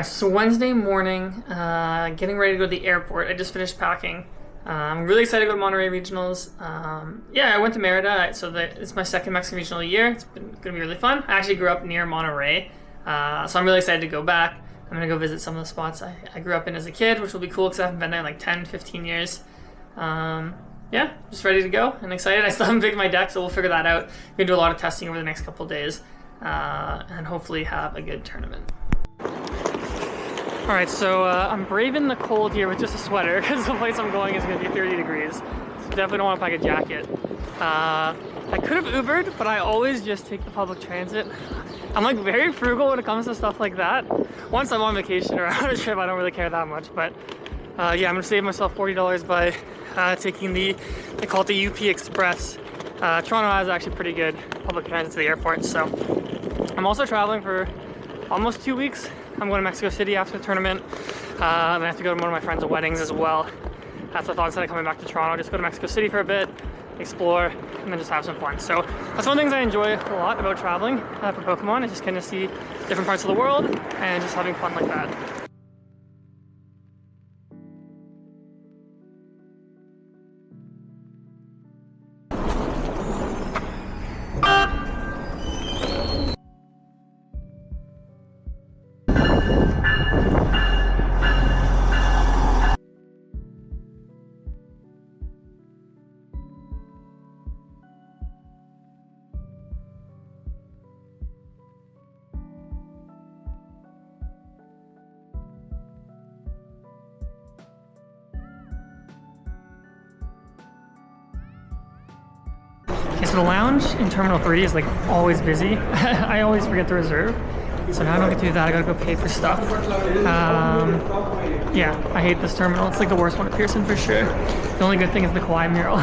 So Wednesday morning, getting ready to go to the airport. I just finished packing. I'm really excited to go to Monterey Regionals. Yeah, I went to Merida, so it's my second Mexican Regional year. It's going to be really fun. I actually grew up near Monterey, so I'm really excited to go back. I'm going to go visit some of the spots I grew up in as a kid, which will be cool because I haven't been there in like 10, 15 years. Yeah, just ready to go and excited. I still haven't picked my deck, so we'll figure that out. We're going to do a lot of testing over the next couple of days and hopefully have a good tournament. Alright, so I'm braving the cold here with just a sweater because the place I'm going is going to be 30 degrees. So definitely don't want to pack a jacket. I could have Ubered, but I always just take the public transit. I'm like very frugal when it comes to stuff like that. Once I'm on vacation or on a trip, I don't really care that much. But yeah, I'm going to save myself $40 by taking they call it the UP Express. Toronto has actually pretty good public transit to the airport. So I'm also traveling for almost 2 weeks. I'm going to Mexico City after the tournament. I have to go to one of my friends' weddings as well. That's the thought instead of coming back to Toronto. Just go to Mexico City for a bit, explore, and then just have some fun. So that's one of the things I enjoy a lot about traveling for Pokemon, is just kind of see different parts of the world and just having fun like that. Okay, so the lounge in Terminal 3 is like always busy. I always forget to reserve. So now I don't get to do that, I gotta go pay for stuff. Yeah, I hate this terminal. It's like the worst one at Pearson for sure. The only good thing is the Kawhi mural.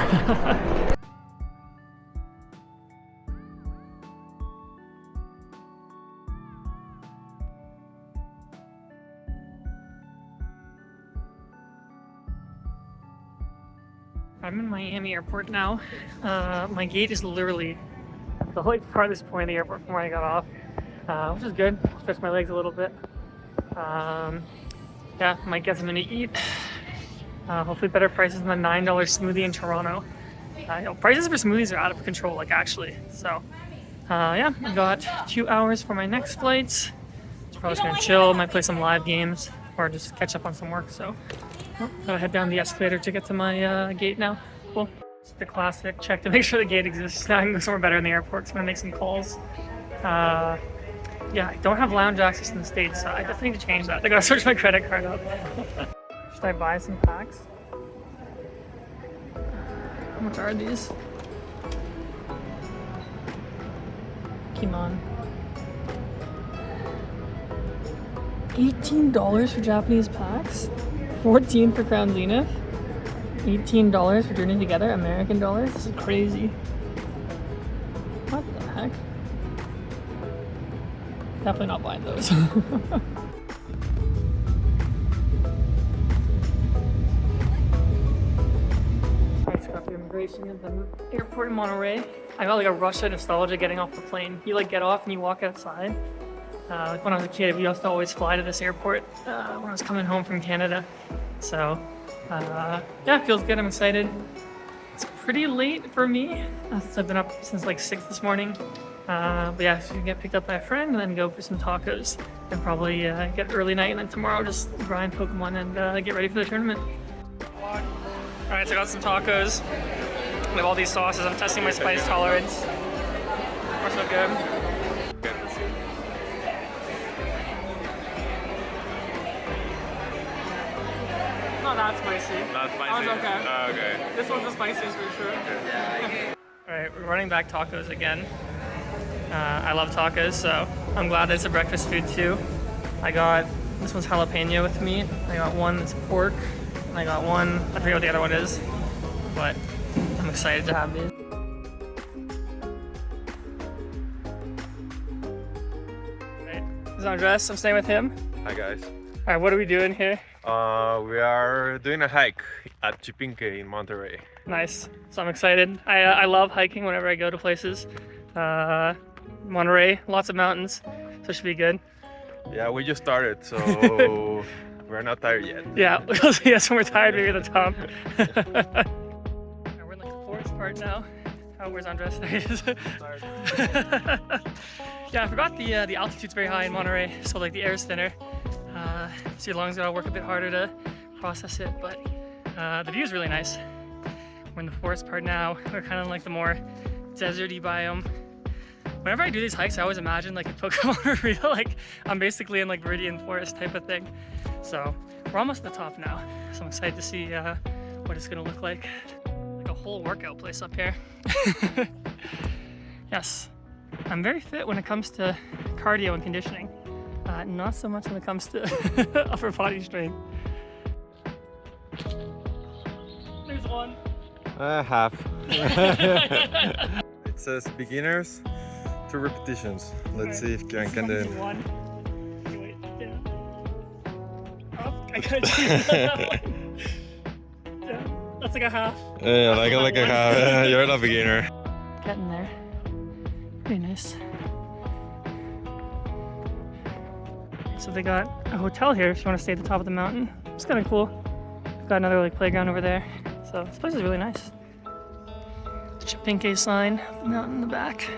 I'm in Miami Airport now. My gate is literally the like farthest point of the airport from where I got off, which is good. Stretch my legs a little bit. Yeah, might get something to eat. Hopefully better prices than the $9 smoothie in Toronto. Prices for smoothies are out of control, like actually. So yeah, I've got 2 hours for my next flights. Probably just gonna chill, might play some live games, or just catch up on some work. So gotta head down the escalator to get to my gate now. Cool. It's the classic check to make sure the gate exists. Now I can go somewhere better in the airport, so I'm gonna make some calls. Yeah, I don't have lounge access in the States, so I definitely need to change that. I gotta search my credit card up. Should I buy some packs? How much are these? Pokemon. $18 for Japanese packs? $14 for Crown Zenith? $18 for Journey Together? American dollars? This is crazy. What the heck? Definitely not buying those. I just got the immigration at the airport in Monterey. I got like a rush of nostalgia getting off the plane. You like get off and you walk outside. Like when I was a kid, we used to always fly to this airport when I was coming home from Canada. So yeah, it feels good. I'm excited. It's pretty late for me. So I've been up since like 6 this morning. But yeah, so you can get picked up by a friend and then go for some tacos and probably get early night, and then tomorrow just grind Pokemon and get ready for the tournament. Alright, so I got some tacos. I have all these sauces. I'm testing my spice tolerance. They're so good. Not that spicy. Not spicy? That one's okay. Oh, okay. This one's the spiciest for sure. Alright, we're running back tacos again. I love tacos, so I'm glad it's a breakfast food too. I got, this one's jalapeno with me. I got one that's pork, and I got one, I forget what the other one is, but I'm excited to have these. Alright, this is Andres, I'm staying with him. Hi guys. Alright, what are we doing here? We are doing a hike at Chipinque in Monterey. Nice, so I'm excited. I love hiking whenever I go to places. Monterey, lots of mountains, so it should be good. Yeah, we just started, so we're not tired yet. Yeah, yes, when we're tired, maybe at the top. We're in like the forest part now. Oh, where's Andres? There he is. Yeah, I forgot the altitude's very high in Monterey, so like the air is thinner. So your lungs gotta work a bit harder to process it, but the view is really nice. We're in the forest part now. We're kind of like the more deserty biome. Whenever I do these hikes, I always imagine like if Pokemon are real, like I'm basically in like Viridian Forest type of thing. So we're almost at the top now, so I'm excited to see what it's gonna look like. Like a whole workout place up here. Yes, I'm very fit when it comes to cardio and conditioning. Not so much when it comes to upper body strength. There's one. Half. It says beginners, 2 repetitions. Let's see if Ciaran can do it. One. Okay, wait, down. Up. I gotta choose that one. Down. That's like a half. Yeah, like a half. You're not a beginner. Getting there. Pretty nice. So they got a hotel here if you want to stay at the top of the mountain. It's kind of cool. We've got another like playground over there. So this place is really nice. Chipinque sign, the mountain in the back.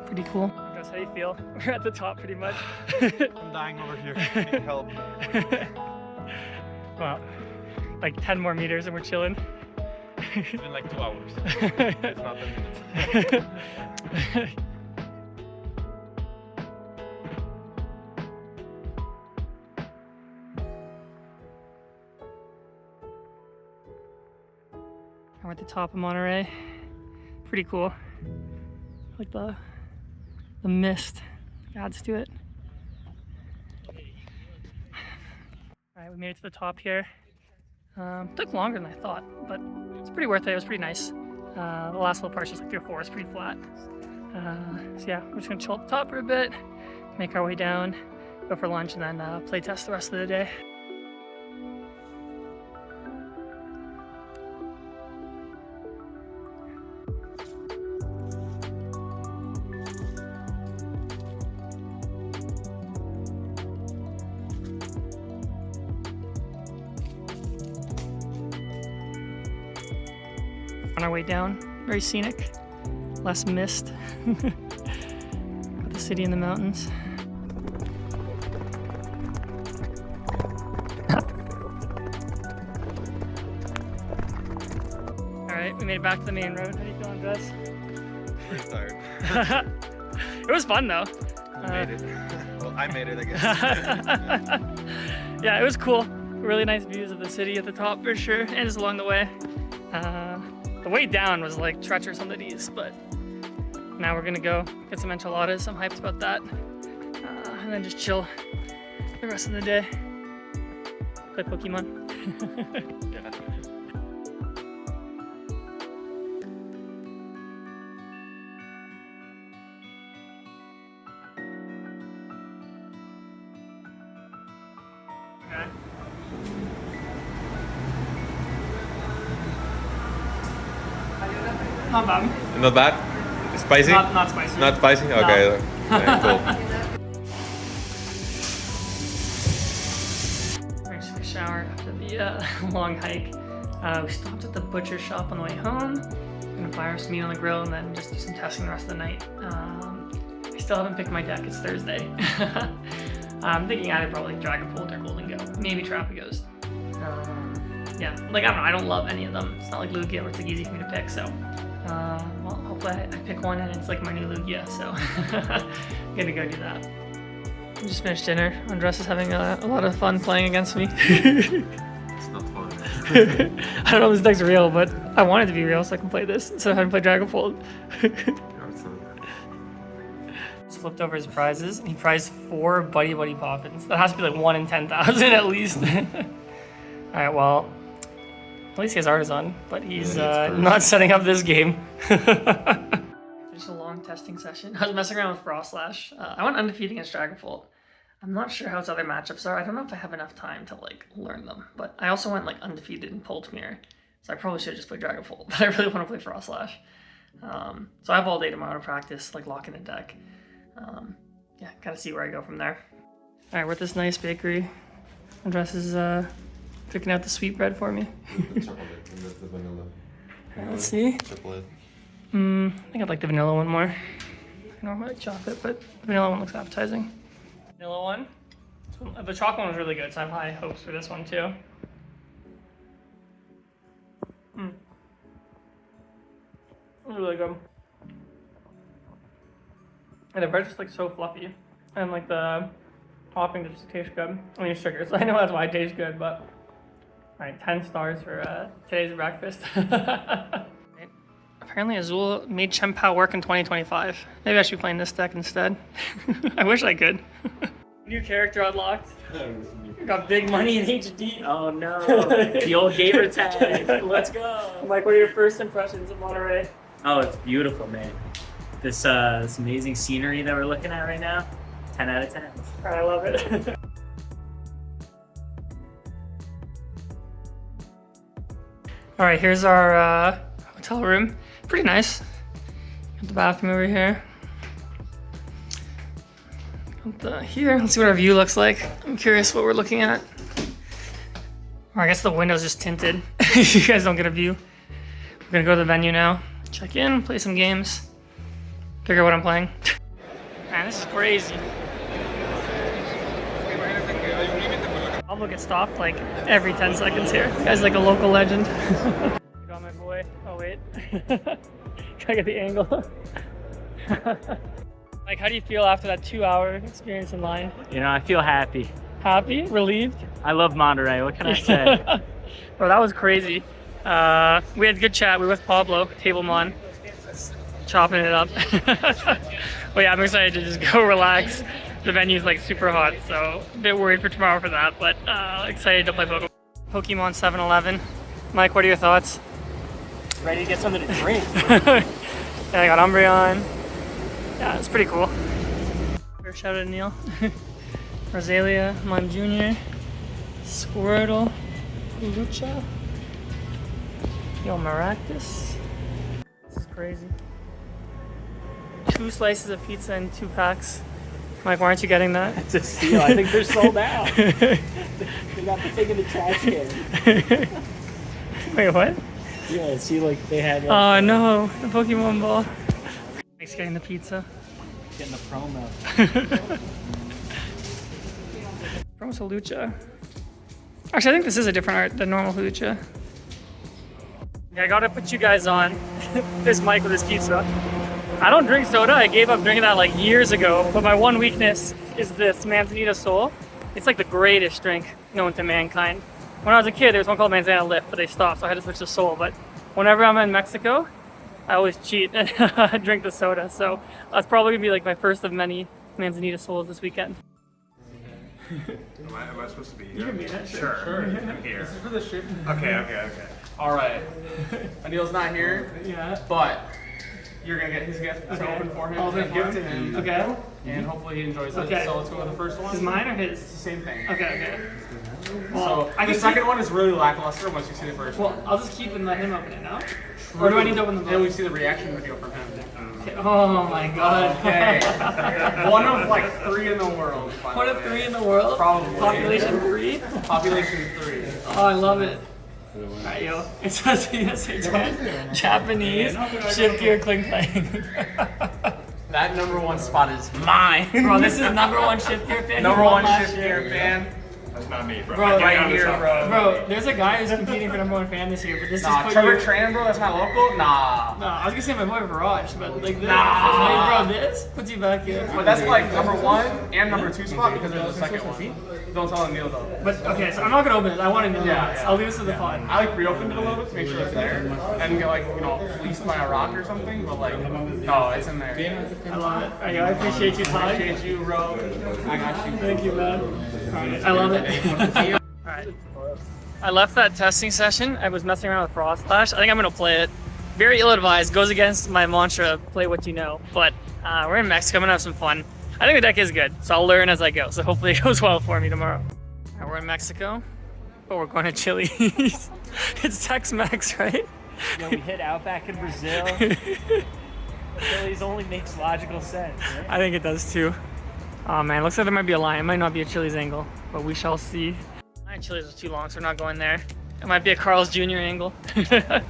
Pretty cool. That's how you feel. We're at the top pretty much. I'm dying over here. I need help. Wow. Like 10 more meters and we're chilling. It's been like 2 hours. It's not 10 minutes. We're at the top of Monterey. Pretty cool. Like the mist adds to it. Alright, we made it to the top here. Took longer than I thought, but it's pretty worth it. It was pretty nice. The last little part's just like through a forest, pretty flat. So yeah, we're just gonna chill at the top for a bit, make our way down, go for lunch, and then play test the rest of the day. On our way down, very scenic, less mist. Got the city in the mountains. Alright, we made it back to the main road. How do you feel, Andres? Pretty tired. It was fun though. We made it. Well, I made it, I guess. Yeah, it was cool. Really nice views of the city at the top for sure, and just along the way. The way down was like treacherous on the knees, but now we're gonna go get some enchiladas. I'm hyped about that. And then just chill the rest of the day. Play Pokemon. Yeah. Okay. Not bad. Not bad? Spicy? Not spicy. Not spicy? Okay. No. Yeah, cool. We're just gonna shower after the long hike. We stopped at the butcher shop on the way home. Gonna fire some meat on the grill and then just do some testing the rest of the night. I still haven't picked my deck. It's Thursday. I'm thinking either probably Dragapult or Golden Go. Maybe Trapagos. Yeah, like I don't love any of them. It's not like Lugia where it's like easy for me to pick, so well, hopefully I pick one and it's like my new Lugia, so gonna go do that. I just finished dinner. Andres is having a lot of fun playing against me. It's not fun. I don't know if this deck's real, but I want it to be real so I can play this, so I haven't played Dragapult. Just flipped over his prizes, and he prized 4 Buddy Poppins. That has to be like 1 in 10,000 at least. Alright, well, at least he has Artisan, but he's not setting up this game. Just a long testing session. I was messing around with Froslass. I went undefeated against Dragapult. I'm not sure how its other matchups are. I don't know if I have enough time to like learn them, but I also went like undefeated in Poltmere, so I probably should have just played Dragapult, but I really want to play Froslass. So I have all day tomorrow to practice, like locking a deck. Yeah, gotta see where I go from there. All right, we're at this nice bakery. Andres is picking out the sweet bread for me. The chocolate and the vanilla. Let's see. Chocolate. I think I'd like the vanilla one more. I normally like chocolate, but the vanilla one looks appetizing. Vanilla one. The chocolate one was really good, so I have high hopes for this one too. Really good. And the bread's just like so fluffy. And like the topping just tastes good. I mean, it's sugar, so I know that's why it tastes good, but. Alright, 10 stars for today's breakfast. Apparently Azul made Chen Pao work in 2025. Maybe I should be playing this deck instead. I wish I could. New character unlocked. Got big money in HD. Oh no, the old gamer tag. Let's go. Mike, what are your first impressions of Monterey? Oh, it's beautiful, man. This amazing scenery that we're looking at right now, 10 out of 10. I love it. All right, here's our hotel room. Pretty nice. Got the bathroom over here. Here, let's see what our view looks like. I'm curious what we're looking at. Or I guess the window's just tinted. You guys don't get a view. We're gonna go to the venue now. Check in, play some games. Figure out what I'm playing. Man, this is crazy. Pablo gets stopped like every 10 seconds here. This guy's like a local legend. Got my boy. Oh wait. Gotta get the angle. Like, how do you feel after that 2-hour experience in line? You know, I feel happy. Happy? Relieved? I love Monterey. What can I say? Bro, that was crazy. We had a good chat. We were with Pablo, Tablemon, chopping it up. But yeah, I'm excited to just go relax. The venue's like super hot, so a bit worried for tomorrow for that, but excited to play Pokemon. Pokemon 7-Eleven. Mike, what are your thoughts? Ready to get something to drink. Yeah, I got Umbreon. Yeah, it's pretty cool. First shout out to Neil. Rosalia, Mon Jr., Squirtle, Lucha, Yo Maractus. This is crazy. 2 slices of pizza in 2 packs. Mike, why aren't you getting that? It's a steal. I think they're sold out. They got the thing in the trash can. Wait, what? Yeah, see, like they had. Oh no, the Pokemon ball. Mike's getting the pizza. Getting the promo. Promo's a Lucha. Actually, I think this is a different art than normal Lucha. Yeah, I gotta put you guys on. There's Mike with his pizza. I don't drink soda. I gave up drinking that like years ago, but my one weakness is this Manzanita Sol. It's like the greatest drink known to mankind. When I was a kid, there was one called Manzana Lift, but they stopped, so I had to switch to Sol. But whenever I'm in Mexico, I always cheat and drink the soda. So that's probably gonna be like my first of many Manzanita Sols this weekend. Am I supposed to be here? You can be there. Sure. I'm here. This is for the ship. Okay. All right. Anil's not here, Yeah. but you're gonna get his gift. It's Okay. open for him. I'll It's a open gift for to him. him. Okay. And hopefully he enjoys it. Okay. So let's go with the first one. Is mine or It's his? the same thing. Okay. So I the can second one is really lackluster once you see the first one. Well, I'll just keep and let him open it now. Or do I need to open the Then we book? see the reaction video from him. Oh my god. Okay. One of like 3 in the world. by the One of way. 3 in the world? Probably. Population 3? Population 3. Oh, I love it. Alright, yo. It says Japanese shift gear cling playing. That #1 spot is mine. Bro, this is #1 shift gear fan. #1 shift gear fan. That's not me, bro. Bro, I can't right count this here, up. bro. there's a guy who's competing for #1 fan this year, but this Nah, is Trevor Tran, bro, that's my local? Nah. No, I was gonna say my boy Viraj, but like this, Nah. bro, this puts you back in. But that's like #1 and #2 spot because there's a second one. Don't tell him Neil though. But okay, so I'm not gonna open it. I want to know Yeah, this. yeah. I'll leave this to the pod. I like reopened it a little bit to make sure it's there and get like, fleeced by a rock or something, but like, no, it's in there. I love it. Alright, I appreciate you, Ty. Appreciate you, bro. I got you. Thank you, man. Alright, I love it. Alright. I left that testing session. I was messing around with Froslass. I think I'm gonna play it. Very ill-advised. Goes against my mantra, play what you know. But we're in Mexico. I'm gonna have some fun. I think the deck is good, so I'll learn as I go. So hopefully it goes well for me tomorrow. Alright, we're in Mexico, but we're going to Chili's. It's Tex-Mex, right? Yeah, we hit Outback in Brazil. Phillies only makes logical sense, right? I think it does too. Oh man, looks like there might be a lion. It might not be a Chili's angle, but we shall see. Lion Chili's was too long, so we're not going there. It might be a Carl's Jr. angle. Yeah.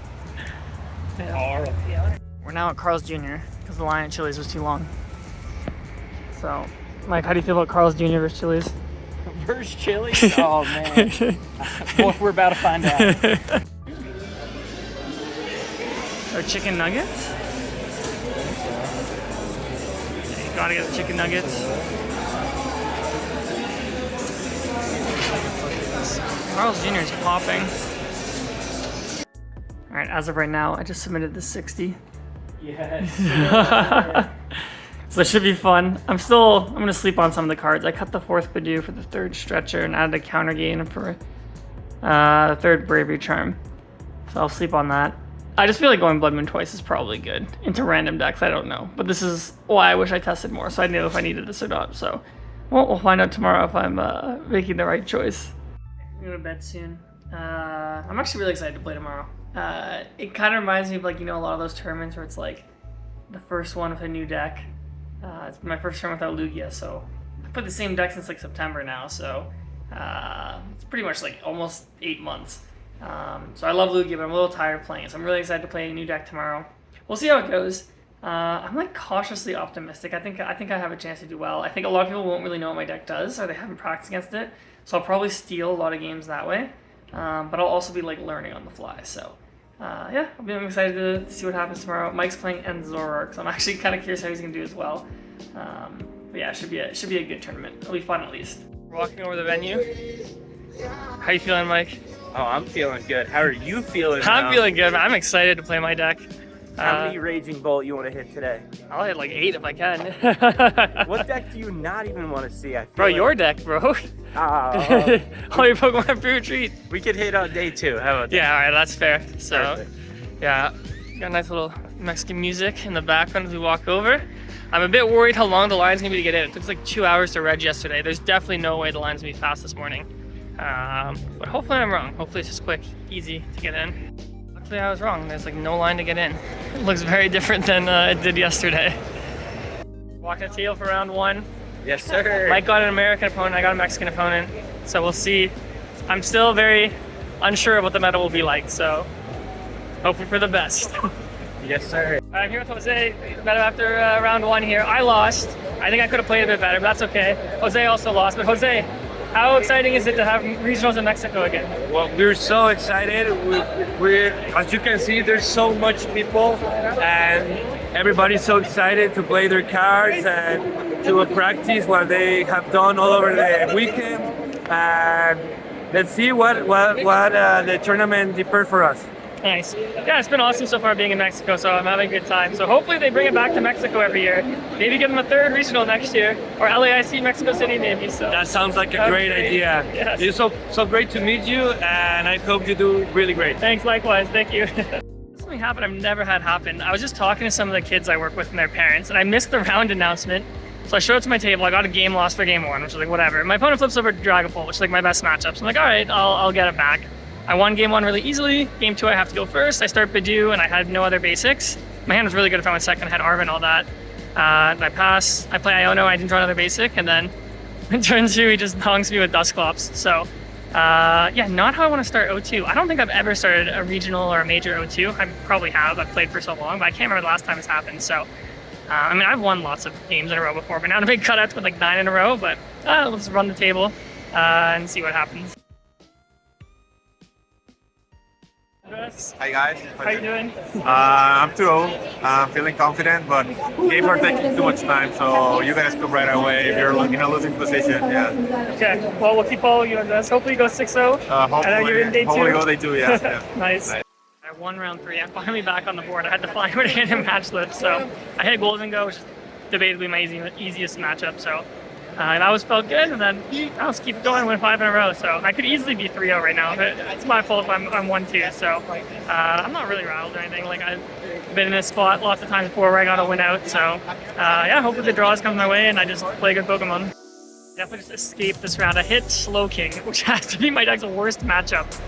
We're now at Carl's Jr. because the Lion Chili's was too long. So, Mike, how do you feel about Carl's Jr. versus Chili's? Versus Chili's? Oh man. Boy, we're about to find out. Our chicken nuggets? You gotta get the chicken nuggets. Carl's Jr. is popping. All right, as of right now, I just submitted the 60. Yes. So it should be fun. I'm gonna sleep on some of the cards. I cut the 4th Budew for the 3rd Stretcher and added a counter gain for the 3rd Bravery Charm. So I'll sleep on that. I just feel like going Blood Moon twice is probably good. Into random decks, I don't know. But this is why I wish I tested more, so I knew if I needed this or not. So we'll find out tomorrow if I'm making the right choice. I'm gonna go to bed soon. I'm actually really excited to play tomorrow. It kind of reminds me of, like, you know, a lot of those tournaments where it's like the first one with a new deck. It's been my first tournament without Lugia, so I've played the same deck since like September now, so it's pretty much like almost 8 months. So I love Lugia, but I'm a little tired of playing it, so I'm really excited to play a new deck tomorrow. We'll see how it goes. I'm like cautiously optimistic. I think I have a chance to do well. I think a lot of people won't really know what my deck does, or they haven't practiced against it, so I'll probably steal a lot of games that way. But I'll also be like learning on the fly, so yeah, I'm excited to see what happens tomorrow. Mike's playing Enzorark, so I'm actually kind of curious how he's gonna do as well. But yeah, it should be a good tournament. It'll be fun at least. We're walking over the venue. How you feeling, Mike? Oh, I'm feeling good. How are you feeling? I'm feeling good. I'm excited to play my deck. How many Raging Bolt you want to hit today? I'll hit like 8 if I can. What deck do you not even want to see? Bro, your deck, bro. All your Pokemon for retreat. We could hit on day 2. How about that? Yeah, all right, that's fair. So, Perfect. yeah, got a nice little Mexican music in the background as we walk over. I'm a bit worried how long the line's gonna be to get in. It took us like 2 hours to reg yesterday. There's definitely no way the line's gonna be fast this morning. But hopefully I'm wrong. Hopefully it's just quick, easy to get in. Luckily I was wrong. There's like no line to get in. It looks very different than it did yesterday. Walking a tail for round 1. Yes, sir. Mike got an American opponent, I got a Mexican opponent. So we'll see. I'm still very unsure of what the meta will be like, so hoping for the best. Yes, sir. I'm here with Jose. Met him after round 1 here. I lost. I think I could have played a bit better, but that's okay. Jose also lost. But Jose, how exciting is it to have regionals in Mexico again? Well, we're so excited. We're, as you can see, there's so much people, and everybody's so excited to play their cards and to practice what they have done all over the weekend. And let's see what the tournament prepared for us. Nice. Yeah, it's been awesome so far being in Mexico, so I'm having a good time. So hopefully they bring it back to Mexico every year. Maybe give them a 3rd regional next year, or LAIC Mexico City maybe. So That sounds like a great idea. Yes. It's so great to meet you, and I hope you do really great. Thanks, likewise. Thank you. Something happened I've never had happen. I was just talking to some of the kids I work with and their parents, and I missed the round announcement. So I showed up to my table. I got a game loss for game 1, which was like whatever. My opponent flips over Dragapult, which is like my best matchup. So I'm like, all right, I'll get it back. I won game 1 really easily. Game 2, I have to go first. I start Budew, and I had no other basics. My hand was really good if I went second. I had Arven, all that. I pass. I play Iono. I didn't draw another basic, and then in turn 2, he just honks me with Dusclops. So, yeah, not how I want to start O2. I don't think I've ever started a regional or a major O2. I probably have. I've played for so long, but I can't remember the last time it's happened. So, I mean, I've won lots of games in a row before, but now the big cutouts with like 9 in a row. But let's run the table and see what happens. Hi guys. How you doing? I'm 2-0. I'm feeling confident, but games are taking too much time, so you guys come right away if you're in a losing position. Yeah. Okay, well, we'll keep following you on this. Hopefully you go 6-0. Hopefully, and then you're in day 2. hopefully go day 2, yeah. Yeah. Nice. I won round 3. I'm finally back on the board. I had to find where to hit a match lift, so I hit Golden Go, which is debatably my easiest matchup, so that was felt good, and then I'll just keep going, win 5 in a row, so I could easily be 3-0 right now, but it's my fault if I'm 1-2, so I'm not really rattled or anything. Like, I've been in this spot lots of times before where I got to win out, so yeah, hopefully the draws come my way and I just play good Pokemon. Definitely just escaped this round. I hit Slowking, which has to be my deck's worst matchup.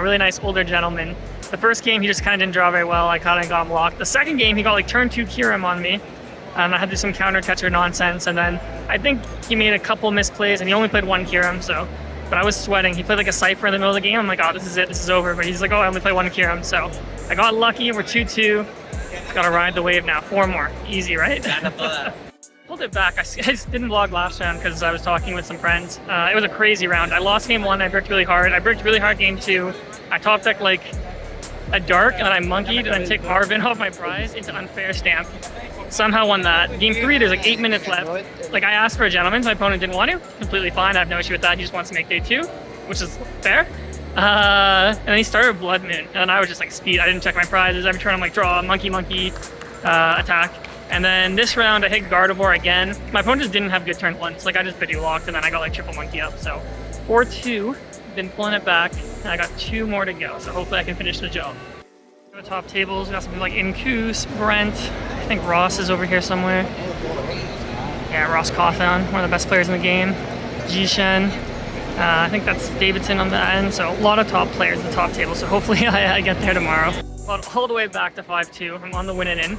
Really nice older gentleman. The first game he just kind of didn't draw very well. I kind of got him locked. The second game he got like turn 2 Ciaran on me. and I had to do some counter catcher nonsense, and then I think he made a couple misplays, and he only played one Ciaran, so. But I was sweating. He played like a Cypher in the middle of the game. I'm like, oh, this is it. This is over. But he's like, oh, I only play one Ciaran. So I got lucky. We're 2-2. Gotta ride the wave now. 4 more. Easy, right? Pulled it back. I just didn't vlog last round because I was talking with some friends. It was a crazy round. I lost game 1. I bricked really hard. I bricked really hard game 2. I top decked like a dark, and then I monkeyed, and then take Marvin off my prize into unfair stamp. Somehow won that. Game 3, there's like 8 minutes left. Like I asked for a gentleman's, my opponent didn't want to. Completely fine, I have no issue with that. He just wants to make day 2, which is fair. And then he started Blood Moon, and I was just like speed. I didn't check my prizes. Every turn I'm like draw, monkey, attack. And then this round I hit Gardevoir again. My opponent just didn't have good turn 1, so like I just Budew locked, and then I got like triple monkey up. So 4-2, been pulling it back, and I got 2 more to go. So hopefully I can finish the job. The top tables, we got something like Inkus, Brent, I think Ross is over here somewhere. Yeah, Ross Cawthon, one of the best players in the game. Jishen, I think that's Davidson on the end, so a lot of top players at the top table, so hopefully I get there tomorrow. All the way back to 5-2, I'm on the win and in.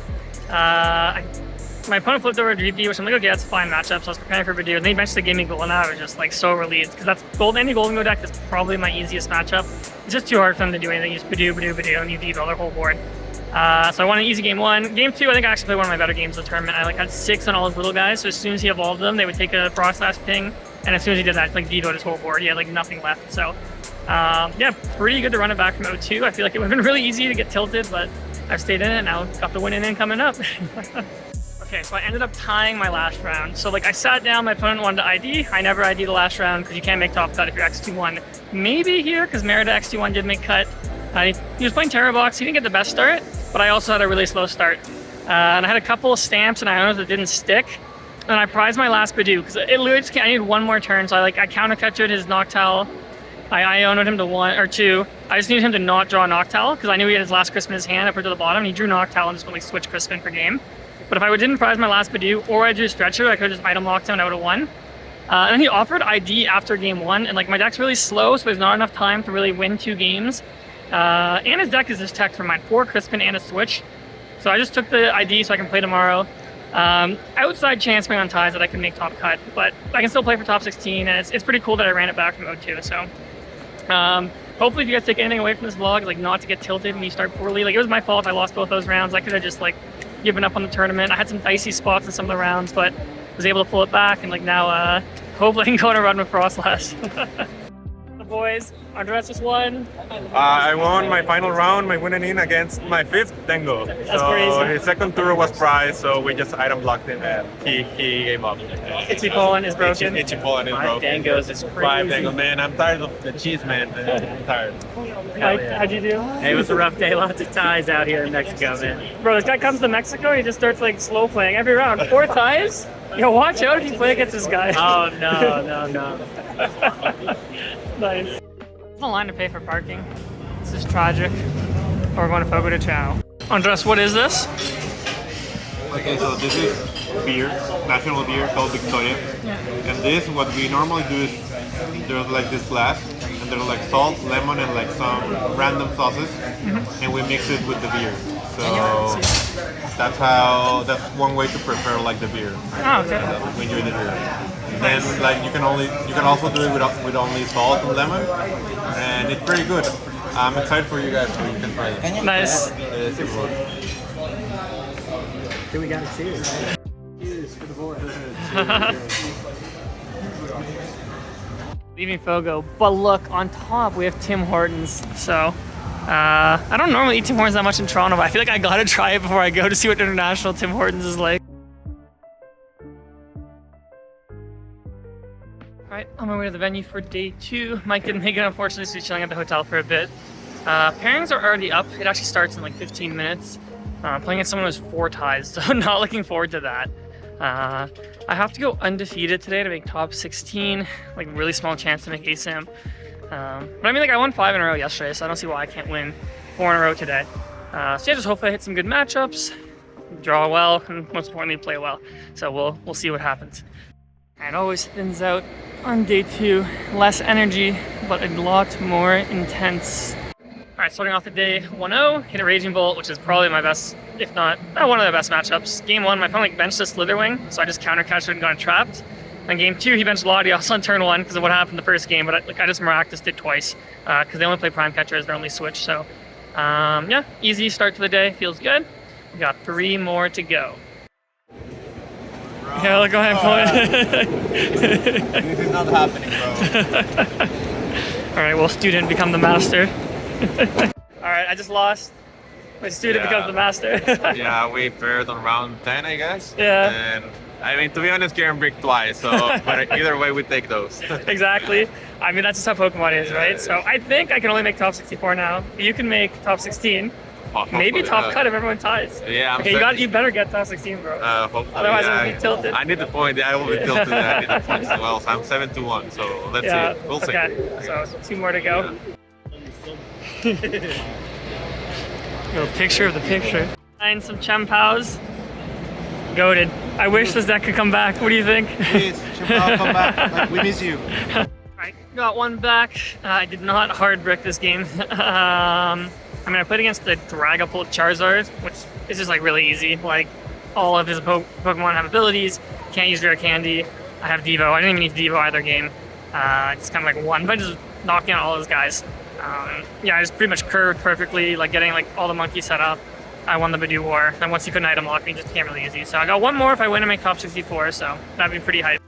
My opponent flipped over a GP, which I'm like, okay, that's a fine matchup, so I was preparing for Budew, and they eventually gave me gold, and I was just like so relieved, because that's any Golden Go deck is probably my easiest matchup. It's just too hard for them to do anything. You just Budew, and you deep all their whole board. So I won an easy game 1. Game 2, I think I actually played one of my better games of the tournament. I like had 6 on all his little guys, so as soon as he evolved them, they would take a Froslass ping, and as soon as he did that, like vetoed his whole board. He had like nothing left. So yeah, pretty good to run it back from 0-2. I feel like it would have been really easy to get tilted, but I've stayed in it, and now got the win in coming up. Okay, so I ended up tying my last round. So like I sat down, my opponent wanted to ID. I never ID the last round because you can't make top cut if you're X2-1. Maybe here, because Merida X2-1 did make cut. He was playing Terra Box. He didn't get the best start, but I also had a really slow start. And I had a couple of stamps and Ionos that didn't stick. And I prized my last Budew because it literally just, I needed 1 more turn. So I counter catchered his Noctowl. I Ionoed him to 1 or 2. I just needed him to not draw Noctowl because I knew he had his last Crisp in his hand. I put it to the bottom. And he drew Noctowl and just went like switch Crispin for game. But if I didn't prize my last Budew or I drew Stretcher, I could have just item locked him and I would have won. And then he offered ID after game 1, and like my deck's really slow, so there's not enough time to really win 2 games. And his deck is just tech for mine, 4 Crispin and a switch. So I just took the ID so I can play tomorrow. Outside chance me on ties that I can make top cut, but I can still play for top 16, and it's pretty cool that I ran it back from 0-2. So hopefully if you guys take anything away from this vlog, like not to get tilted when you start poorly. Like it was my fault, I lost both those rounds. I could have just like given up on the tournament. I had some dicey spots in some of the rounds, but was able to pull it back, and like now hopefully I can go on a run with Froslass. The boys, Andres just won. I won my final round, my winning in against my 5th Tengo. That's so crazy. His second tour was prized, so we just item blocked him and he gave up. Itchy Poland is broken. Itchy Poland is 5 broken. Dangos is 5 crazy. Tengo, man. I'm tired of the cheese, man. I'm tired. How'd you do? Hey, it was a rough day. Lots of ties out here in Mexico, man. Bro, this guy comes to Mexico, he just starts like slow playing every round. 4 ties? Yo, watch out if you play against this guy. Oh, no. Nice. There's no line to pay for parking. This is tragic. Or we're going to Fogo de Chao. Andres, what is this? Okay, so this is beer, national beer called Victoria. And this, what we normally do is there's like this glass, and there's like salt, lemon, and like some random sauces, and we mix it with the beer. So that's one way to prepare like the beer. Oh, okay. When you eat the beer. And then like you can also do it with only salt and lemon, and it's pretty good. I'm excited for you guys so you can try it. Nice. It's super good. Here we got to cheers. Leaving Fogo, but look, on top we have Tim Hortons. So I don't normally eat Tim Hortons that much in Toronto, but I feel like I gotta try it before I go to see what international Tim Hortons is like. Alright, on my way to the venue for day 2. Mike didn't make it, unfortunately, so he's chilling at the hotel for a bit. Pairings are already up. It actually starts in like 15 minutes. Playing against someone who has 4 ties, so not looking forward to that. I have to go undefeated today to make top 16, like really small chance to make ASAM. But I mean, like I won 5 in a row yesterday, so I don't see why I can't win 4 in a row today. So yeah, just hopefully I hit some good matchups, draw well, and most importantly, play well. So we'll see what happens. And it always thins out on day 2. Less energy, but a lot more intense. Alright, starting off the day 1-0, hit a Raging Bolt, which is probably my best if not one of the best matchups. Game 1, my opponent benched a Slitherwing, so I just counter-catched it and got it trapped. And Game 2, he benched Latios on turn 1 because of what happened the first game, but I just Maractused it twice because they only play Prime Catcher as their only switch. So yeah, easy start to the day, feels good. We got 3 more to go. Yeah, go ahead, pull it. This is not happening, bro. All right, well, student become the master. All right, I just lost. My student becomes the master. Yeah, we paired on round 10, I guess. Yeah. And I mean, to be honest, Ciaran bricked twice, so but either way, we take those. Exactly. I mean, that's just how Pokemon is, right? So I think I can only make top 64 now. You can make top 16. Maybe top cut if everyone ties. Yeah, I'm okay, you better get top 16, bro. Hopefully, Otherwise, I'll be tilted. I need the point. I will be tilted. I need the points as well. So I'm 7-1. So let's see. We'll see. Okay, so 2 more to go. Go picture of the picture. Find some Chempows. Goated. I wish this deck could come back. What do you think? Please, Chempao, come back. We miss you. Alright, got one back. I did not hard brick this game. I mean, I played against the Dragapult Charizard, which is just like really easy. Like, all of his Pokemon have abilities. Can't use Rare Candy. I have Devo. I didn't even need Devo either game. It's kind of like one, but just knocking out all those guys. Yeah, I just pretty much curved perfectly, like getting like all the monkeys set up. I won the Budew War. And once you couldn't item lock me, just became really easy. So I got one more if I win and make top 64, so that'd be pretty hype.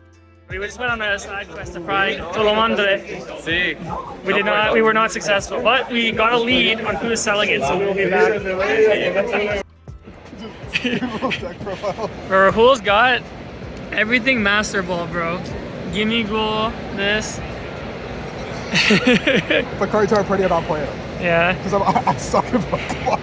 We just went on a side quest to fry Monterey. See. We were not successful, but we got a lead on who's selling it, so we'll be back. Bro, Rahul's got everything Master Ball, bro. Gimme Ghoul, this. The cards are pretty about playing them. Yeah. Because I suck at Pokemon.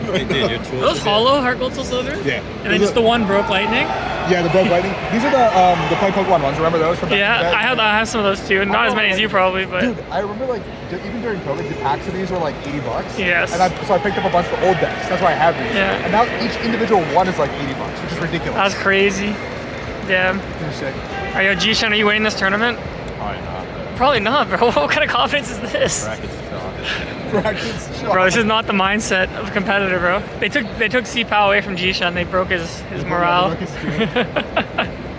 Are those hollow Heart Gold Soul Silver? Yeah. And then just the one broke lightning? Yeah, the broke lightning. These are the plain Pokemon ones. Remember those? From Yeah, I have some of those too. Not as many as you probably, but. Dude, I remember like even during COVID, the packs of these were like $80. Yes. And so I picked up a bunch of old decks. That's why I have these. Yeah. And now each individual one is like $80, which is ridiculous. That's crazy. Damn. You're sick. Are you G-Shan, are you winning this tournament? Probably not. Probably not, bro. What kind of confidence is this? Bro, this is not the mindset of a competitor, bro. They took C-Pow away from G-Shan. They broke his morale. I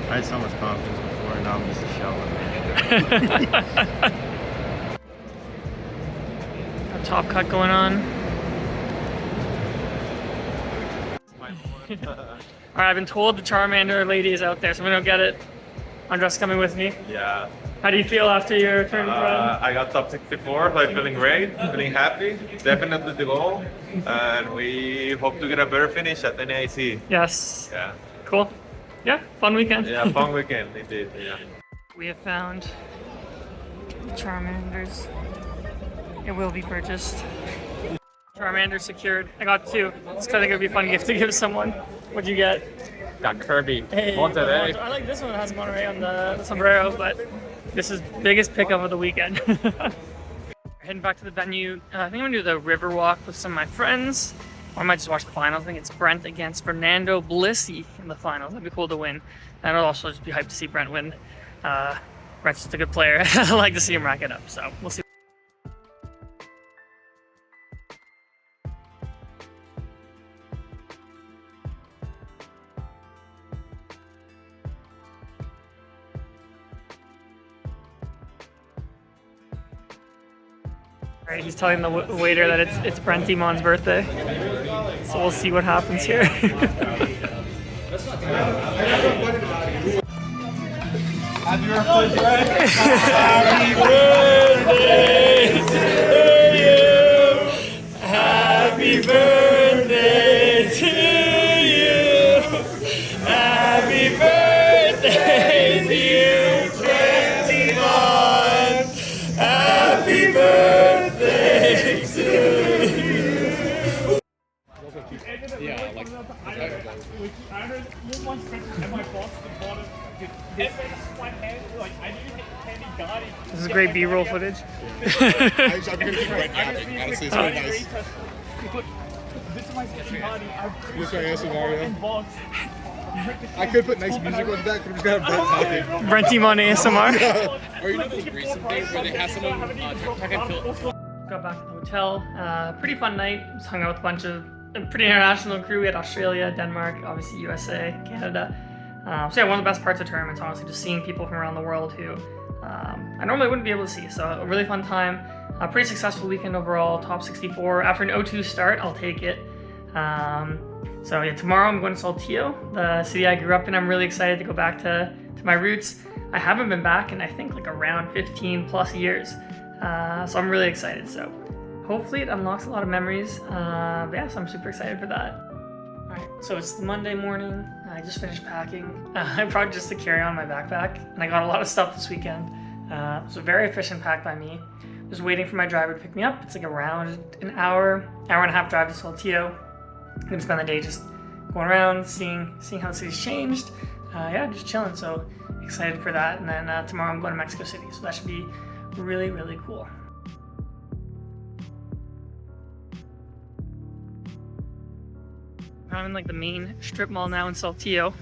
had so much confidence before, and now I'm just a shell. A top cut going on. Alright, I've been told the Charmander lady is out there, so we don't get it. Andres coming with me. Yeah. How do you feel after your tournament run? I got top 64, so I'm feeling great, feeling happy. Definitely the goal, and we hope to get a better finish at NAIC. Yes. Yeah. Cool. Yeah, fun weekend. Yeah, fun weekend indeed. Yeah. We have found the Charmanders. It will be purchased. Charmander secured. I got 2. It's kind of gonna be a fun gift to give someone. What'd you get? Got Kirby. Hey, Monterey. I like this one that has Monterey on the sombrero, but this is biggest pickup of the weekend. Heading back to the venue. I think I'm gonna do the river walk with some of my friends. Or I might just watch the finals. I think it's Brent against Fernando Blissey in the finals. That'd be cool to win. And it'll also just be hyped to see Brent win. Brent's just a good player. I like to see him rack it up, so we'll see. Alright, he's telling the waiter that it's Brentimon's birthday. So we'll see what happens here. Happy birthday, Happy birthday to you. Happy birthday to you. Happy birthday, dear Brentimon. Happy birthday to you. Yeah, like. This is great B-roll footage. I'm gonna keep right napping. Honestly, it's really nice. This my ASMR, I could put nice music on the back, but I'm just gonna have Brent talking. Brentimon ASMR. Or you know those recent things where they have someone talking to. Got back to the hotel. Pretty fun night. Just hung out with a bunch of a pretty international crew. We had Australia, Denmark, obviously USA, Canada. So yeah, one of the best parts of tournaments, honestly, just seeing people from around the world who I normally wouldn't be able to see. So a really fun time, a pretty successful weekend overall, top 64. After an 0-2 start, I'll take it. So yeah, tomorrow I'm going to Saltillo, the city I grew up in. I'm really excited to go back to my roots. I haven't been back in I think like around 15 plus years. So I'm really excited. So hopefully it unlocks a lot of memories. But yeah, so I'm super excited for that. All right, so it's Monday morning. I just finished packing. I brought just the carry-on my backpack, and I got a lot of stuff this weekend. It was a very efficient pack by me. Just waiting for my driver to pick me up. It's like around an hour and a half drive to Saltillo. I'm gonna spend the day just going around, seeing how the city's changed. Yeah, just chilling. So excited for that. And then tomorrow I'm going to Mexico City, so that should be really, really cool. I'm in like the main strip mall now in Saltillo.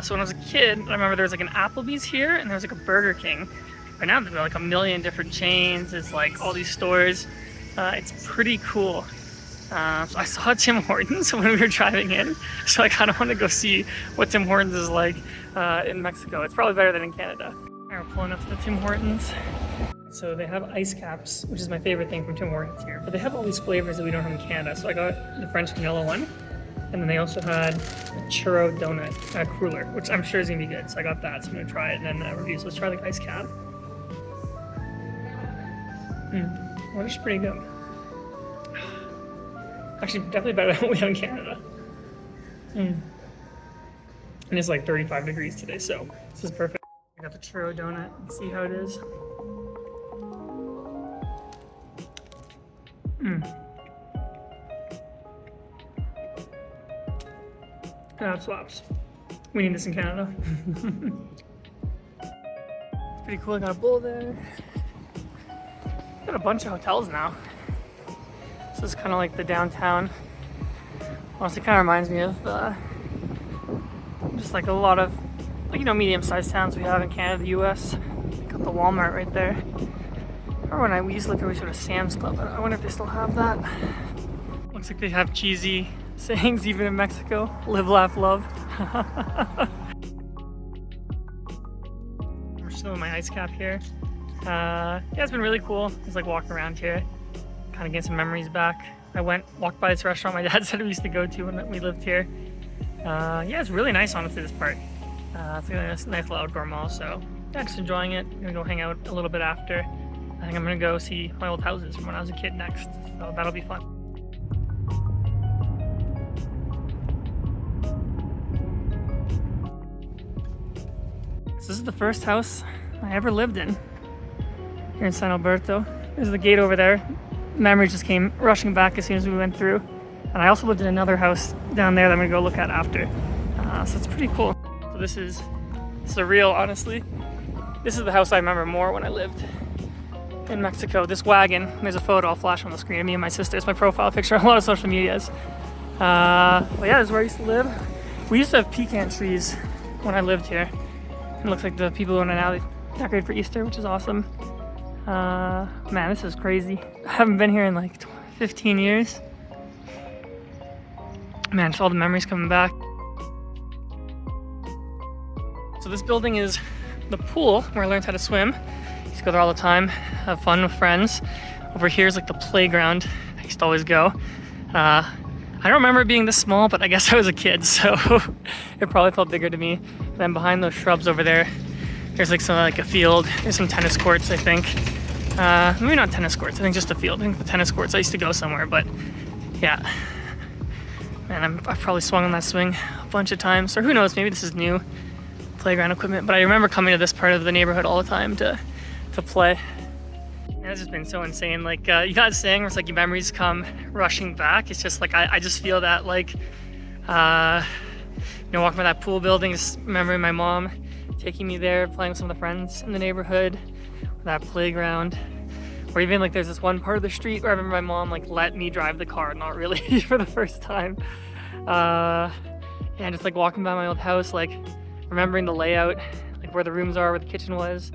So when I was a kid, I remember there was like an Applebee's here and there was like a Burger King. Right now there's like a million different chains. There's like all these stores. It's pretty cool. So I saw Tim Hortons when we were driving in. So I kind of want to go see what Tim Hortons is like in Mexico. It's probably better than in Canada. We're pulling up to the Tim Hortons. So they have ice caps, which is my favorite thing from Tim Hortons here. But they have all these flavors that we don't have in Canada. So I got the French vanilla one. And then they also had a churro donut cruller, which I'm sure is gonna be good. So I got that, so I'm gonna try it and then review. So let's try the ice cap. Well, it's pretty good. Actually, definitely better than what we have in Canada. And it's like 35 degrees today, so this is perfect. I got the churro donut. Let's see how it is. That slaps. We need this in Canada. It's pretty cool. I got a bowl there. Got a bunch of hotels now. This is kind of like the downtown. Honestly, kind of reminds me of just like a lot of, like, you know, medium-sized towns we have in Canada, the U.S. Got the Walmart right there. Remember when we used to look at sort of Sam's Club? I wonder if they still have that. Looks like they have cheesy sayings even in Mexico. Live, laugh, love. We're still in my ice cap here. Yeah, it's been really cool. Just like walking around here, kind of getting some memories back. I walked by this restaurant my dad said we used to go to when we lived here. Yeah, it's really nice, honestly, this part. It's like a nice little outdoor mall, so yeah, just enjoying it. I'm gonna go hang out a little bit after. I think I'm gonna go see my old houses from when I was a kid next, so that'll be fun. So this is the first house I ever lived in here in San Alberto. There's the gate over there. Memories just came rushing back as soon as we went through. And I also lived in another house down there that I'm gonna go look at after. So it's pretty cool. So this is surreal, honestly. This is the house I remember more when I lived in Mexico. This wagon, there's a photo I'll flash on the screen of me and my sister. It's my profile picture on a lot of social medias. But yeah, this is where I used to live. We used to have pecan trees when I lived here. It looks like the people in it now, they decorate for Easter, which is awesome. Man, this is crazy. I haven't been here in like 15 years. Man, just all the memories coming back. So this building is the pool where I learned how to swim. I used to go there all the time, have fun with friends. Over here is like the playground. I used to always go. I don't remember it being this small, but I guess I was a kid, so it probably felt bigger to me. And then behind those shrubs over there, there's like a field. There's some tennis courts, I think. Maybe not tennis courts, I think just a field. I think the tennis courts, I used to go somewhere, but yeah. Man, I've probably swung on that swing a bunch of times, or who knows, maybe this is new playground equipment, but I remember coming to this part of the neighborhood all the time to play. And it's just been so insane. Like, you got saying where it's like your memories come rushing back. It's just like, I just feel that, like, you know, walking by that pool building, just remembering my mom taking me there, playing with some of the friends in the neighborhood, that playground. Or even like there's this one part of the street where I remember my mom like let me drive the car, not really for the first time. And just like walking by my old house, like remembering the layout, like where the rooms are, where the kitchen was.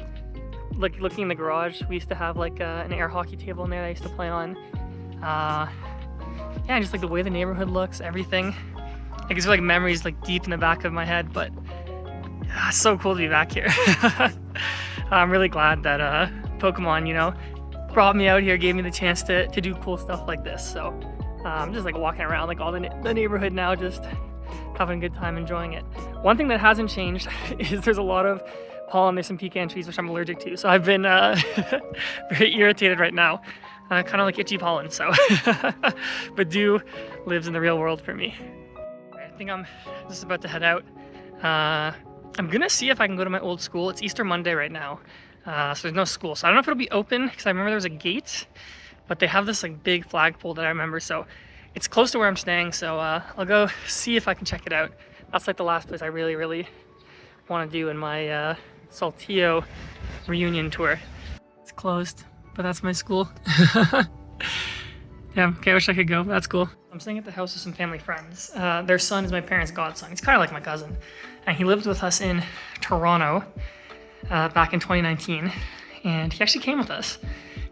Like looking in the garage, we used to have like an air hockey table in there that I used to play on. Yeah, yeah, just like the way the neighborhood looks, everything. Like it's like memories like deep in the back of my head, but yeah, it's so cool to be back here. I'm really glad that Pokemon, you know, brought me out here, gave me the chance to do cool stuff like this. So I'm just like walking around like all the neighborhood now, just having a good time, enjoying it. One thing that hasn't changed is there's a lot of pollen. There's some pecan trees, which I'm allergic to. So I've been very irritated right now. Kind of like itchy pollen, so. Budew lives in the real world for me. I think I'm just about to head out. I'm gonna see if I can go to my old school. It's Easter Monday right now, so there's no school. So I don't know if it'll be open, because I remember there was a gate, but they have this like big flagpole that I remember, so it's close to where I'm staying, so I'll go see if I can check it out. That's like the last place I really want to do in my Saltillo reunion tour. It's closed, but that's my school. Yeah, okay, I wish I could go, but that's cool. I'm staying at the house of some family friends. Their son is my parents' godson. He's kind of like my cousin. And he lived with us in Toronto back in 2019. And he actually came with us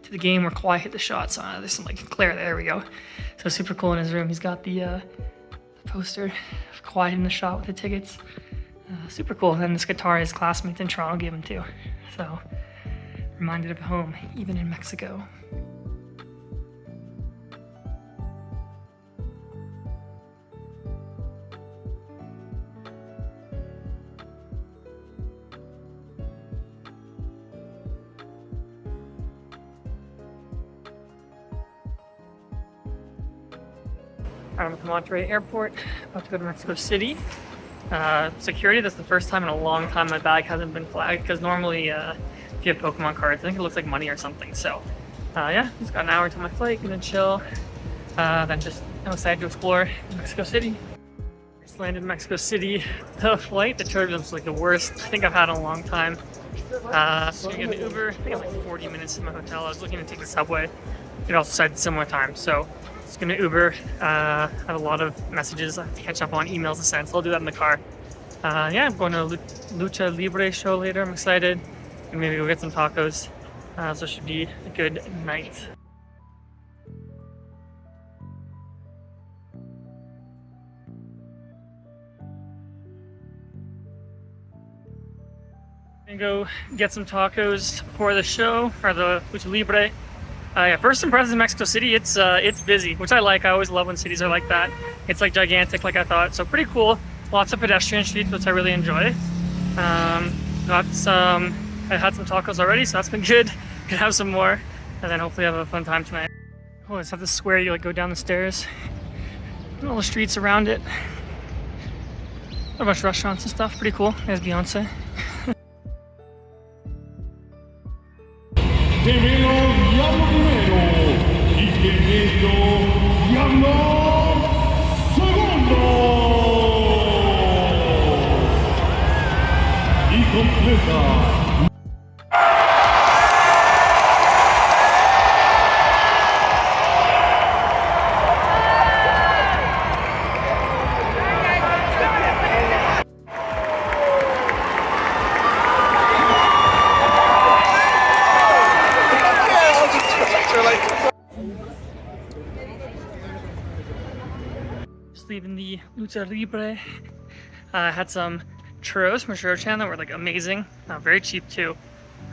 to the game where Kawhi hit the shot. So there's some like glare there we go. So super cool in his room. He's got the poster of Kawhi hitting the shot with the tickets. Super cool. And this guitar his classmates in Toronto gave him too. So reminded of home, even in Mexico. I'm at the Monterey airport, about to go to Mexico City. Security, that's the first time in a long time my bag hasn't been flagged, because normally if you have Pokemon cards, I think it looks like money or something. So yeah, just got an hour until my flight, gonna chill. Then just I'm excited to explore Mexico City. Just landed in Mexico City. The flight, the turbulence was like the worst I think I've had in a long time. So you get an Uber, I think it's like 40 minutes to my hotel. I was looking to take the subway. It also said similar time, so just gonna Uber. I have a lot of messages I have to catch up on, emails to send, so I'll do that in the car. Yeah, I'm going to a Lucha Libre show later. I'm excited. And maybe go get some tacos. So it should be a good night. I'm gonna go get some tacos for the show, or the Lucha Libre. Yeah, first impressions in Mexico City, it's busy, which I like. I always love when cities are like that. It's like gigantic, like I thought, so pretty cool. Lots of pedestrian streets, which I really enjoy. I had some tacos already, so that's been good. Gonna have some more, and then hopefully have a fun time tonight. Oh, it's at this square, you like go down the stairs, and all the streets around it. A bunch of restaurants and stuff, pretty cool. There's Beyonce. Leaving the Lucha Libre. I had some churros from Churro Chan that were like amazing, very cheap too.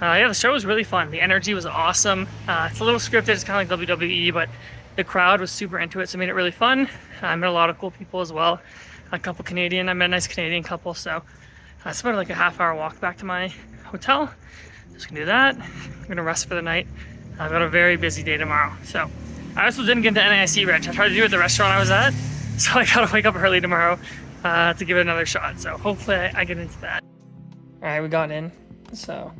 Yeah, the show was really fun. The energy was awesome. It's a little scripted, it's kind of like WWE, but the crowd was super into it, so it made it really fun. I met a lot of cool people as well. A couple Canadian, I met a nice Canadian couple, so it's about like a half-hour walk back to my hotel. Just gonna do that. I'm gonna rest for the night. I've got a very busy day tomorrow, so I also didn't get into NAIC Reg. I tried to do it at the restaurant I was at, so I gotta wake up early tomorrow to give it another shot. So hopefully I get into that. All right, we got in, so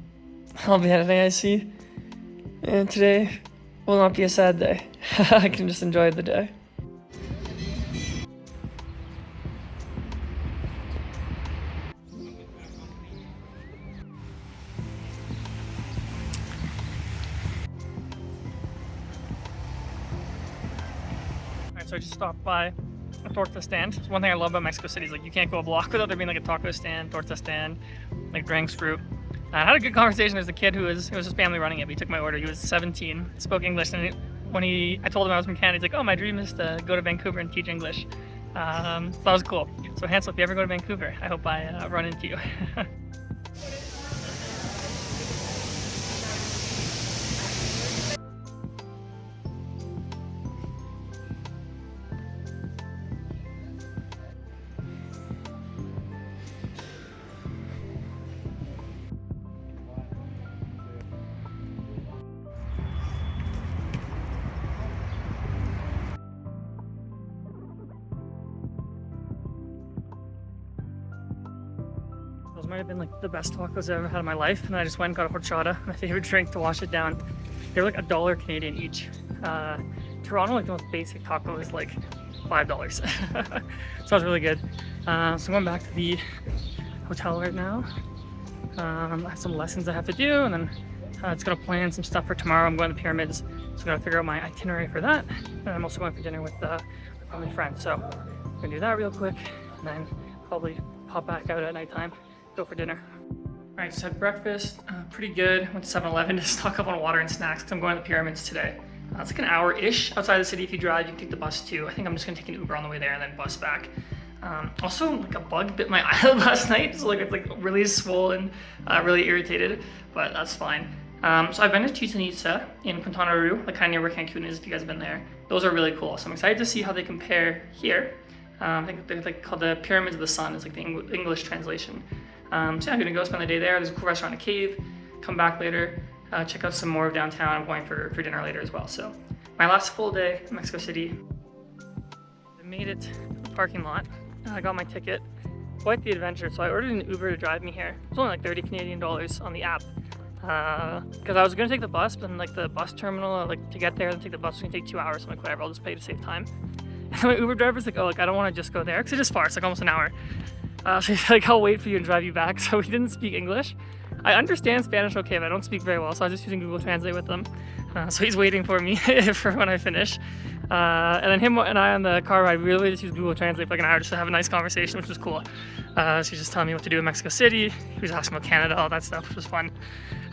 I'll be at NAIC, and today will not be a sad day. I can just enjoy the day. So I just stopped by a torta stand. So one thing I love about Mexico City is like you can't go a block without there being like a taco stand, torta stand, like drinks, fruit. I had a good conversation. There's a kid it was his family running it, but he took my order. He was 17, spoke English, and when I told him I was from Canada, he's like, oh, my dream is to go to Vancouver and teach English. So that was cool. So Hansel, if you ever go to Vancouver, I hope I run into you. Those might have been like the best tacos I've ever had in my life, and I just went and got a horchata, my favorite drink, to wash it down. They're like $1 Canadian each. Toronto, like the most basic taco is like $5. So that was really good. So I'm going back to the hotel right now. I have some lessons I have to do, and then it's gonna plan some stuff for tomorrow. I'm going to the pyramids, so I'm gonna figure out my itinerary for that. And I'm also going for dinner with family friends. So I'm gonna do that real quick, and then probably pop back out at nighttime, go for dinner. All right, so had breakfast, pretty good. Went to 7-Eleven to stock up on water and snacks because I'm going to the pyramids today. It's like an hour-ish outside the city. If you drive, you can take the bus too. I think I'm just gonna take an Uber on the way there and then bus back. Also, like a bug bit my eyelid last night, so like it's like really swollen, really irritated, but that's fine. So I've been to Chichen Itza in Quintana Roo, like kind of near where Cancun is, if you guys have been there. Those are really cool, so I'm excited to see how they compare here. I think they're like called the Pyramids of the Sun, is like the English translation. So yeah, I'm gonna go spend the day there. There's a cool restaurant in a cave, come back later, check out some more of downtown. I'm going for dinner later as well. So my last full day in Mexico City. I made it to the parking lot. I got my ticket. Quite the adventure. So I ordered an Uber to drive me here. It was only like 30 Canadian dollars on the app. Because I was gonna take the bus, but then like the bus terminal, like to get there and take the bus was gonna take 2 hours. So I'm like, whatever, I'll just pay to save time. And my Uber driver's like, oh, like I don't want to just go there because it is far. It's like almost an hour. So he's like, I'll wait for you and drive you back. So he didn't speak English. I understand Spanish okay, but I don't speak very well. So I was just using Google Translate with them. So he's waiting for me for when I finish. And then him and I on the car ride, we really just used Google Translate for like an hour just to have a nice conversation, which was cool. So he's just telling me what to do in Mexico City. He was asking about Canada, all that stuff, which was fun.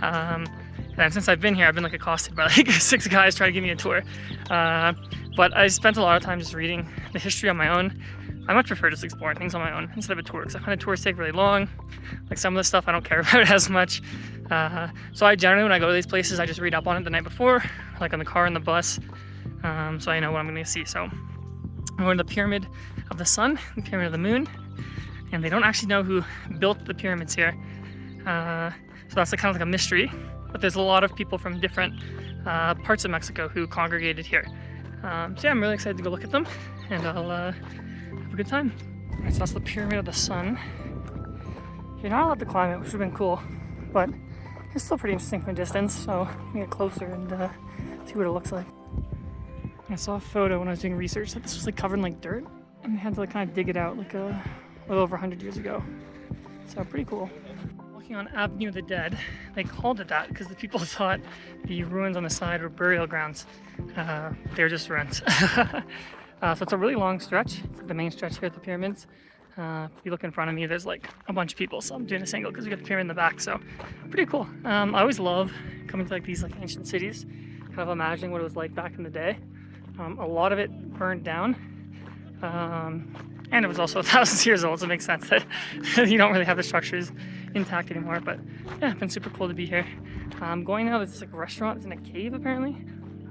And since I've been here, I've been like accosted by like 6 guys trying to give me a tour. But I spent a lot of time just reading the history on my own. I much prefer just exploring things on my own instead of a tour, because I find the tours take really long. Like some of the stuff I don't care about as much. So I generally, when I go to these places, I just read up on it the night before, like on the car and the bus, so I know what I'm going to see. So I'm going to the Pyramid of the Sun, the Pyramid of the Moon, and they don't actually know who built the pyramids here. So that's like kind of like a mystery, but there's a lot of people from different parts of Mexico who congregated here. So yeah, I'm really excited to go look at them, and I'll have a good time. Alright, so that's the Pyramid of the Sun. You're not allowed to climb it, which would have been cool, but it's still pretty interesting from a distance, so I'm gonna get closer and see what it looks like. I saw a photo when I was doing research that this was like covered in like dirt, and they had to like kind of dig it out like a little over 100 years ago. So pretty cool. Walking on Avenue of the Dead, they called it that because the people thought the ruins on the side were burial grounds. They're just ruins. So it's a really long stretch. It's like the main stretch here at the pyramids. If you look in front of me, there's like a bunch of people. So I'm doing this angle because we got the pyramid in the back. So pretty cool. I always love coming to like these like ancient cities, kind of imagining what it was like back in the day. A lot of it burned down. And it was also 1,000 years old, so it makes sense that you don't really have the structures intact anymore. But yeah, it's been super cool to be here. I'm going now. There's this like restaurant. It's in a cave apparently.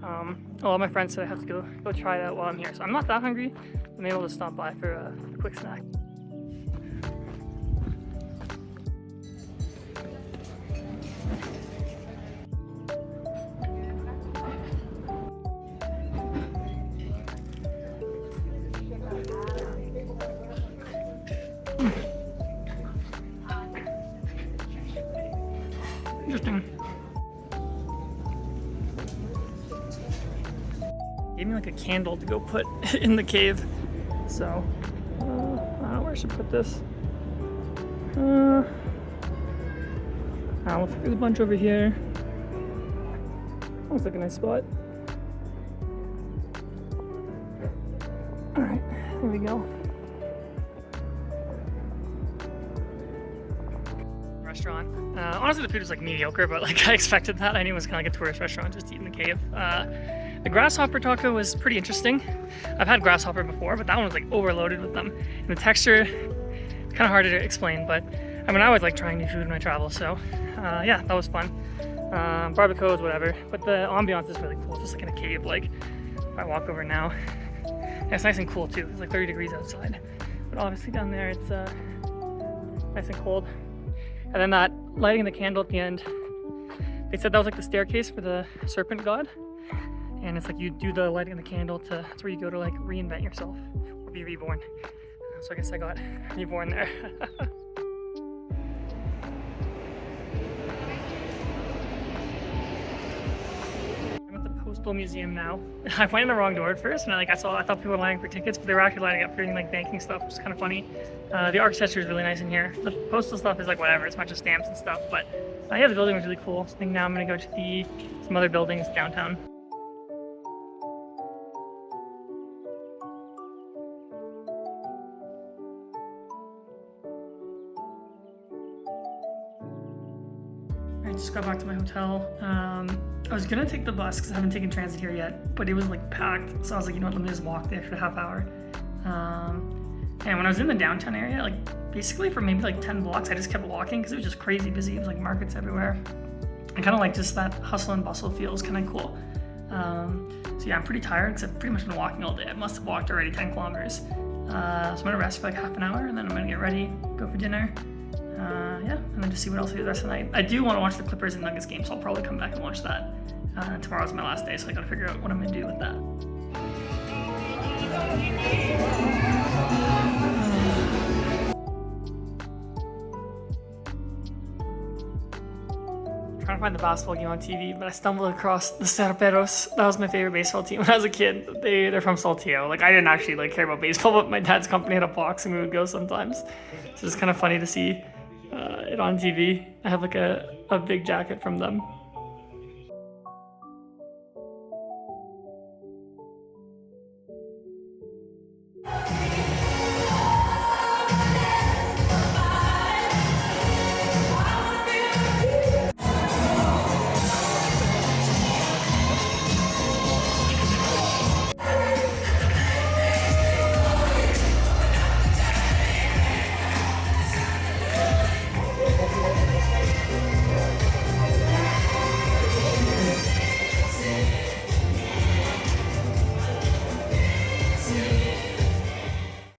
A lot of my friends said I have to go try that while I'm here. So I'm not that hungry. I'm able to stop by for a quick snack. Interesting. Gave me like a candle to go put in the cave. So, I don't know where I should put this. Looks like there's a bunch over here. Looks like a nice spot. Alright, there we go. Restaurant. Honestly, the food was like mediocre, but like I expected that. I knew it was kind of like a tourist restaurant, just eating the cave. The grasshopper taco was pretty interesting. I've had grasshopper before, but that one was like overloaded with them. And the texture, kind of hard to explain, but I mean, I always like trying new food when I travel, so yeah, that was fun. Barbacoas, whatever, but the ambiance is really cool. It's just like in a cave, like if I walk over now. Yeah, it's nice and cool too. It's like 30 degrees outside, but obviously down there it's nice and cold. And then that lighting the candle at the end, they said that was like the staircase for the serpent god. And it's like you do the lighting of the candle that's where you go to like reinvent yourself or be reborn. So I guess I got reborn there. I'm at the Postal Museum now. I went in the wrong door at first, and I thought people were lining for tickets, but they were actually lining up for like banking stuff, which is kind of funny. The architecture is really nice in here. The postal stuff is like whatever, it's a bunch of stamps and stuff, but yeah, the building was really cool. So I think now I'm gonna go to some other buildings downtown. I just got back to my hotel. I was gonna take the bus because I haven't taken transit here yet, but it was like packed. So I was like, you know what, let me just walk the extra half hour. And when I was in the downtown area, like basically for maybe like 10 blocks, I just kept walking because it was just crazy busy. It was like markets everywhere. I kind of like just that hustle and bustle feels kind of cool. So yeah, I'm pretty tired because I've pretty much been walking all day. I must have walked already 10 kilometers. So I'm gonna rest for like half an hour and then I'm gonna get ready, go for dinner. Yeah, and then just see what else I do the rest of the night. I do want to watch the Clippers and Nuggets game, so I'll probably come back and watch that. Tomorrow's my last day, so I gotta figure out what I'm gonna do with that. Trying to find the basketball game on TV, but I stumbled across the Cerperos. That was my favorite baseball team when I was a kid. They're from Saltillo. Like I didn't actually like care about baseball, but my dad's company had a box and we would go sometimes. So it's kind of funny to see it on TV. I have like a big jacket from them.